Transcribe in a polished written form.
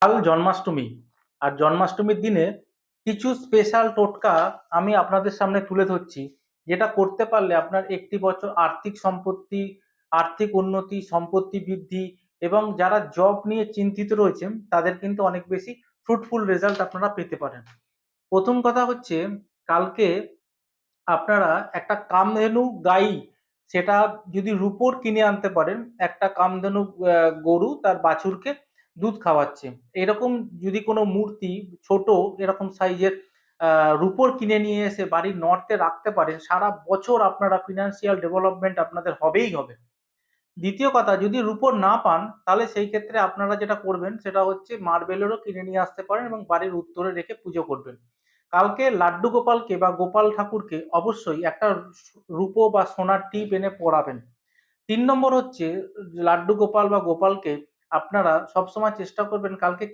কাল জন্মাষ্টমী। আর জন্মাষ্টমীর দিনে কিছু স্পেশাল টোটকা আমি আপনাদের সামনে তুলে ধরছি, যেটা করতে পারলে আপনার একটি বছর আর্থিক সম্পত্তি, আর্থিক উন্নতি, সম্পত্তি বৃদ্ধি এবং যারা জব নিয়ে চিন্তিত রয়েছেন তাদের কিন্তু অনেক বেশি ফ্রুটফুল রেজাল্ট আপনারা পেতে পারেন। প্রথম কথা হচ্ছে, কালকে আপনারা একটা কামধেনু গাই, সেটা যদি রুপোর কিনে আনতে পারেন, একটা কামধেনু গরু তার বাছুরকে দুধ খাওয়াচ্ছে, এরকম যদি কোনো মূর্তি ছোট এরকম সাইজের রুপোর কিনে নিয়ে এসে বাড়ির নর্থে রাখতে পারেন, সারা বছর আপনারা ফিনান্সিয়াল ডেভেলপমেন্ট আপনাদের হবেই হবে। দ্বিতীয় কথা, যদি রুপোর না পান তাহলে সেই ক্ষেত্রে আপনারা যেটা করবেন সেটা হচ্ছে মার্বেলেরও কিনে নিয়ে আসতে পারেন এবং বাড়ির উত্তরে রেখে পুজো করবেন। কালকে লাড্ডু গোপালকে বা গোপাল ঠাকুরকে অবশ্যই একটা রূপো বা সোনার টিপ এনে পরাবেন। ৩ নম্বর হচ্ছে, লাড্ডু গোপাল বা গোপালকে আপনারা সবসময় চেষ্টা করবেন কালকে